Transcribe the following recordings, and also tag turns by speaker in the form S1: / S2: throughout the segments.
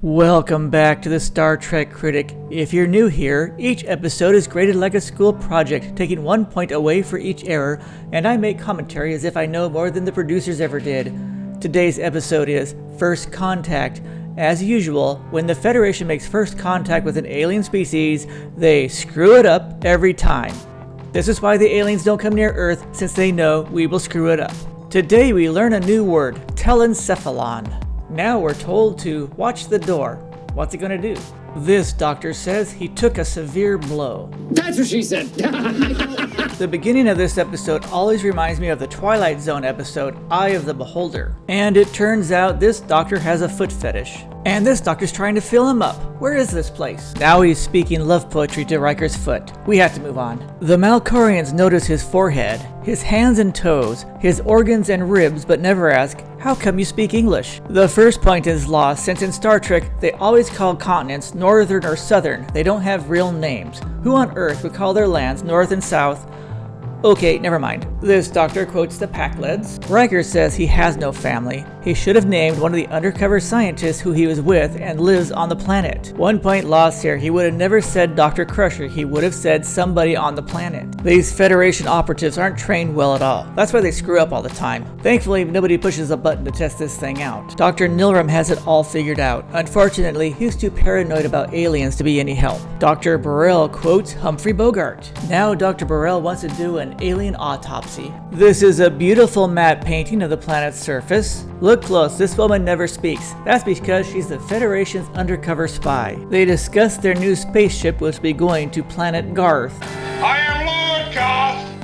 S1: Welcome back to the Star Trek Critic. If you're new here, each episode is graded like a school project, taking 1 point away for each error, and I make commentary as if I know more than the producers ever did. Today's episode is First Contact. As usual, when the Federation makes first contact with an alien species, they screw it up every time. This is why the aliens don't come near Earth, since they know we will screw it up. Today we learn a new word, telencephalon. Now we're told to watch the door. What's he gonna do? This doctor says he took a severe blow.
S2: That's what she said.
S1: The beginning of this episode always reminds me of the Twilight Zone episode, Eye of the Beholder. And it turns out this doctor has a foot fetish. And this doctor's trying to fill him up. Where is this place? Now he's speaking love poetry to Riker's foot. We have to move on. The Malkorians notice his forehead, his hands and toes, his organs and ribs, but never ask, how come you speak English? The first point is lost, since in Star Trek, they always call continents northern or southern. They don't have real names. Who on Earth would call their lands north and south? Okay, never mind. This doctor quotes the Pakleds. Riker says he has no family. He should have named one of the undercover scientists who he was with and lives on the planet. 1 point lost here. He would have never said Dr. Crusher. He would have said somebody on the planet. These Federation operatives aren't trained well at all. That's why they screw up all the time. Thankfully, nobody pushes a button to test this thing out. Dr. Nilram has it all figured out. Unfortunately, he's too paranoid about aliens to be any help. Dr. Burrell quotes Humphrey Bogart. Now Dr. Burrell wants to do an alien autopsy. This is a beautiful matte painting of the planet's surface. Look close, this woman never speaks. That's because she's the Federation's undercover spy. They discuss their new spaceship which will be going to planet Garth.
S3: I am Lord Garth,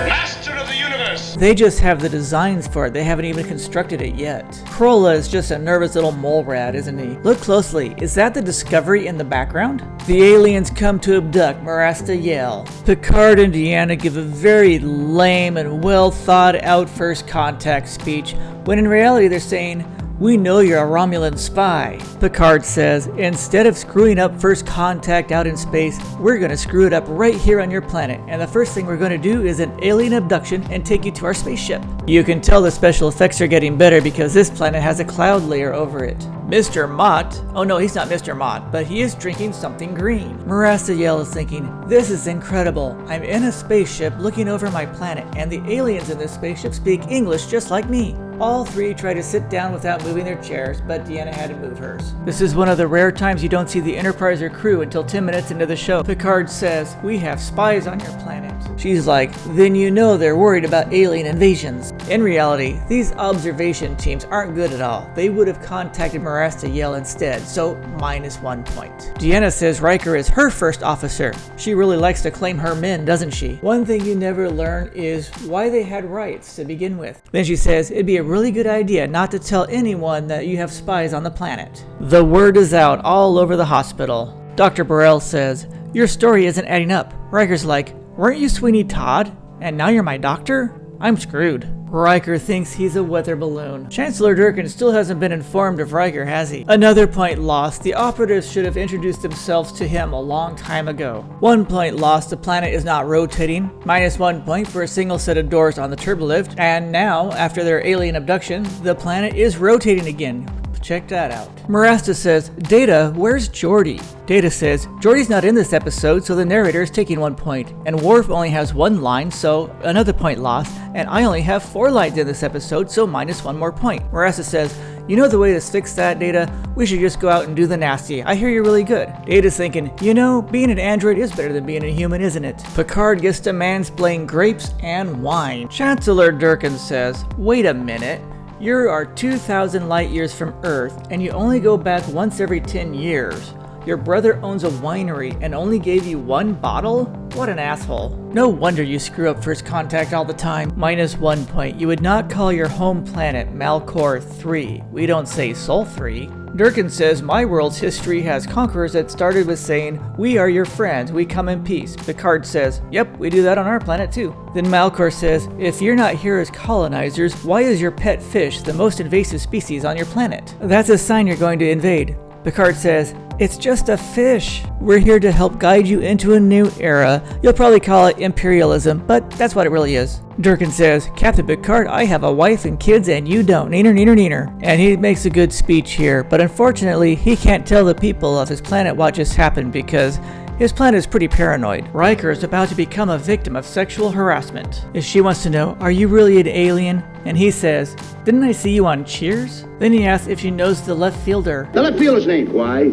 S3: Master of the Universe.
S1: They just have the designs for it, they haven't even constructed it yet. Krolla is just a nervous little mole rat, isn't he? Look closely, is that the Discovery in the background? The aliens come to abduct Marasta Yale. Picard and Deanna give a very lame and well thought out first contact speech, when in reality they're saying, we know you're a Romulan spy. Picard says, instead of screwing up first contact out in space, we're gonna screw it up right here on your planet, and the first thing we're gonna do is an alien abduction and take you to our spaceship. You can tell the special effects are getting better because this planet has a cloud layer over it. Mr. Mott, oh no, he's not Mr. Mott, but he is drinking something green. Marasta Yale is thinking, this is incredible. I'm in a spaceship looking over my planet, and the aliens in this spaceship speak English just like me. All three try to sit down without moving their chairs, but Deanna had to move hers. This is one of the rare times you don't see the Enterprise or crew until 10 minutes into the show. Picard says, we have spies on your planet. She's like, then you know they're worried about alien invasions. In reality, these observation teams aren't good at all. They would have contacted Marasta Yale instead, so -1 point. Deanna says Riker is her first officer. She really likes to claim her men, doesn't she? One thing you never learn is why they had rights to begin with. Then she says it'd be a really good idea not to tell anyone that you have spies on the planet. The word is out all over the hospital. Dr. Burrell says, your story isn't adding up. Riker's like, weren't you Sweeney Todd? And now you're my doctor? I'm screwed. Riker thinks he's a weather balloon. Chancellor Durkin still hasn't been informed of Riker, has he? Another point lost. The operatives should have introduced themselves to him a long time ago. 1 point lost. The planet is not rotating. -1 point for a single set of doors on the turbolift. And now, after their alien abduction, the planet is rotating again. Check that out. Marasta says, Data, where's Geordi? Data says, Geordi's not in this episode, so the narrator is taking 1 point. And Worf only has 1 line, so another point lost. And I only have 4 lines in this episode, so -1 more point. Marasta says, you know the way to fix that, Data? We should just go out and do the nasty. I hear you're really good. Data's thinking, you know, being an android is better than being a human, isn't it? Picard gets to mansplain grapes and wine. Chancellor Durkin says, wait a minute. You are 2,000 light years from Earth, and you only go back once every 10 years. Your brother owns a winery and only gave you 1 bottle? What an asshole. No wonder you screw up first contact all the time. -1 point. You would not call your home planet Malcor 3. We don't say Sol 3. Durkin says, my world's history has conquerors that started with saying, we are your friends, we come in peace. Picard says, yep, we do that on our planet too. Then Malcor says, if you're not here as colonizers, why is your pet fish the most invasive species on your planet? That's a sign you're going to invade. Picard says, It's just a fish. We're here to help guide you into a new era. You'll probably call it imperialism, but that's what it really is. Durkin says, Captain Picard, I have a wife and kids and you don't. Neener, neener, neener. And he makes a good speech here, but unfortunately, he can't tell the people of his planet what just happened because his planet is pretty paranoid. Riker is about to become a victim of sexual harassment. If she wants to know, are you really an alien? And he says, didn't I see you on Cheers? Then he asks if she knows the left fielder.
S2: The left fielder's name. Why?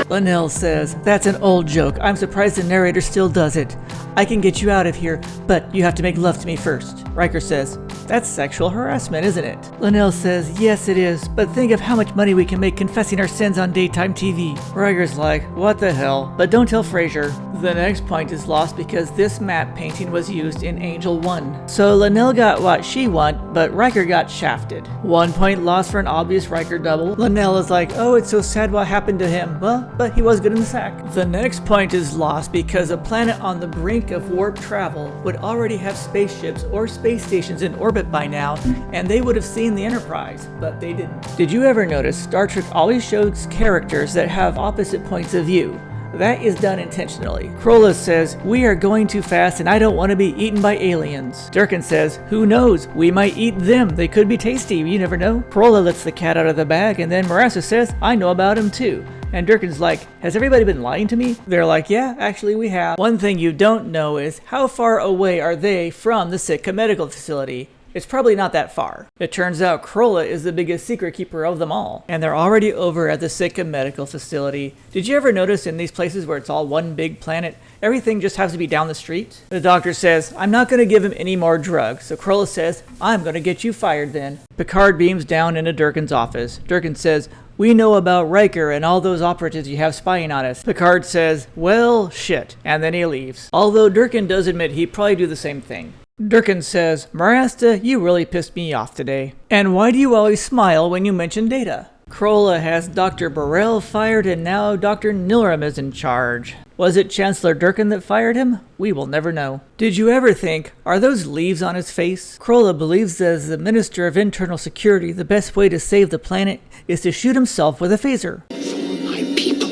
S1: Linnell says, that's an old joke. I'm surprised the narrator still does it. I can get you out of here, but you have to make love to me first. Riker says, that's sexual harassment, isn't it? Linnell says, yes it is, but think of how much money we can make confessing our sins on daytime TV. Riker's like, what the hell? But don't tell Frasier. The next point is lost because this matte painting was used in Angel 1. So Linnell got what she wanted, but Riker got shafted. 1 point lost for an obvious Riker double. Linnell is like, oh, it's so sad what happened to him. Well, but he was good in the sack. The next point is lost because a planet on the brink of warp travel would already have spaceships or space stations in orbit by now, and they would have seen the Enterprise, but they didn't. Did you ever notice Star Trek always shows characters that have opposite points of view? That is done intentionally. Krolla says, we are going too fast and I don't want to be eaten by aliens. Durkin says, who knows? We might eat them. They could be tasty. You never know. Krolla lets the cat out of the bag and then Marassa says, I know about him too. And Durkin's like, has everybody been lying to me? They're like, yeah, actually we have. One thing you don't know is how far away are they from the Sitka Medical Facility? It's probably not that far. It turns out Krolla is the biggest secret keeper of them all, and they're already over at the Sitka Medical Facility. Did you ever notice in these places where it's all one big planet, everything just has to be down the street? The doctor says, I'm not going to give him any more drugs, so Krolla says, I'm going to get you fired then. Picard beams down into Durkin's office. Durkin says, we know about Riker and all those operatives you have spying on us. Picard says, well, shit, and then he leaves. Although Durkin does admit he'd probably do the same thing. Durkin says, Marasta, you really pissed me off today. And why do you always smile when you mention Data? Krolla has Dr. Burrell fired and now Dr. Nilram is in charge. Was it Chancellor Durkin that fired him? We will never know. Did you ever think, are those leaves on his face? Krolla believes that as the Minister of Internal Security, the best way to save the planet is to shoot himself with a phaser.
S2: My people.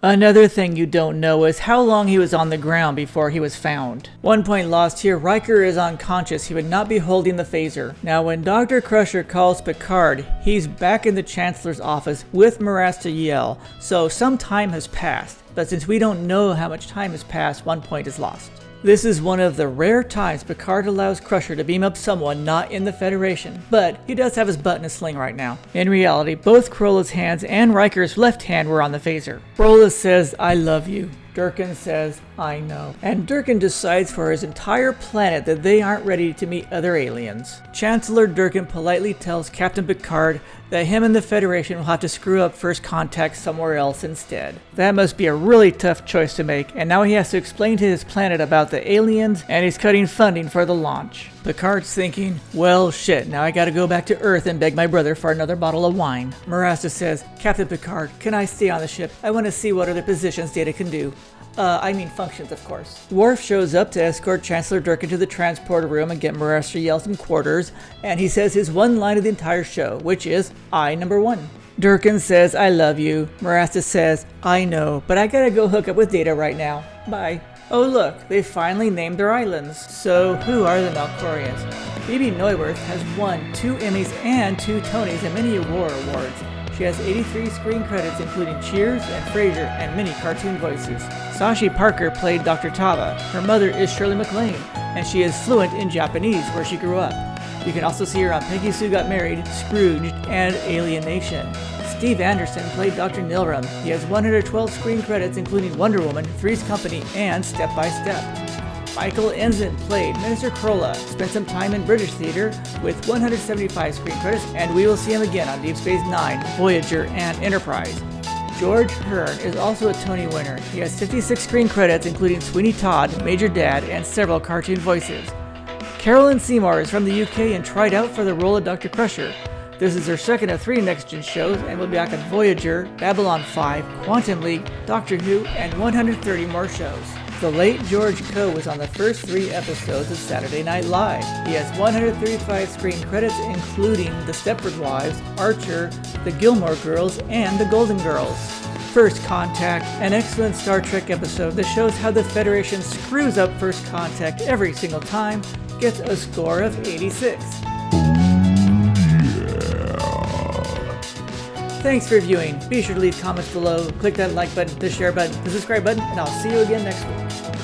S1: Another thing you don't know is how long he was on the ground before he was found. 1 point lost here, Riker is unconscious. He would not be holding the phaser. Now when Dr. Crusher calls Picard, he's back in the Chancellor's office with Marasta Yell, so some time has passed. But since we don't know how much time has passed, 1 point is lost. This is one of the rare times Picard allows Crusher to beam up someone not in the Federation, but he does have his butt in a sling right now. In reality, both Krolla's hands and Riker's left hand were on the phaser. Krolla says, I love you. Durkin says, I know. And Durkin decides for his entire planet that they aren't ready to meet other aliens. Chancellor Durkin politely tells Captain Picard that him and the Federation will have to screw up first contact somewhere else instead. That must be a really tough choice to make, and now he has to explain to his planet about the aliens, and he's cutting funding for the launch. Picard's thinking, well shit, now I gotta go back to Earth and beg my brother for another bottle of wine. Marasta says, Captain Picard, can I stay on the ship? I want to see what other positions Data can do. I mean functions, of course. Worf shows up to escort Chancellor Durkin to the transporter room and get Marasta Yell some quarters, and he says his one line of the entire show, which is, I number one. Durkin says, I love you. Marasta says, I know, but I gotta go hook up with Data right now. Bye. Oh look, they finally named their islands. So who are the Malcorians? Phoebe Neuwirth has won 2 Emmys and 2 Tonys and many award awards. She has 83 screen credits including Cheers and Frasier and many cartoon voices. Sashi Parker played Dr. Tava. Her mother is Shirley MacLaine, and she is fluent in Japanese where she grew up. You can also see her on Peggy Sue Got Married, Scrooged, and Alien Nation. Steve Anderson played Dr. Nilram. He has 112 screen credits including Wonder Woman, Three's Company, and Step by Step. Michael Ensign played Minister Krolla, spent some time in British theater with 175 screen credits, and we will see him again on Deep Space Nine, Voyager, and Enterprise. George Hearn is also a Tony winner. He has 56 screen credits including Sweeney Todd, Major Dad, and several cartoon voices. Carolyn Seymour is from the UK and tried out for the role of Dr. Crusher. This is her second of 3 Next Gen shows and will be back on Voyager, Babylon 5, Quantum League, Doctor Who, and 130 more shows. The late George Coe was on the first 3 episodes of Saturday Night Live. He has 135 screen credits, including The Stepford Wives, Archer, The Gilmore Girls, and The Golden Girls. First Contact, an excellent Star Trek episode that shows how the Federation screws up First Contact every single time, gets a score of 86. Thanks for viewing. Be sure to leave comments below, click that like button, the share button, the subscribe button, and I'll see you again next week.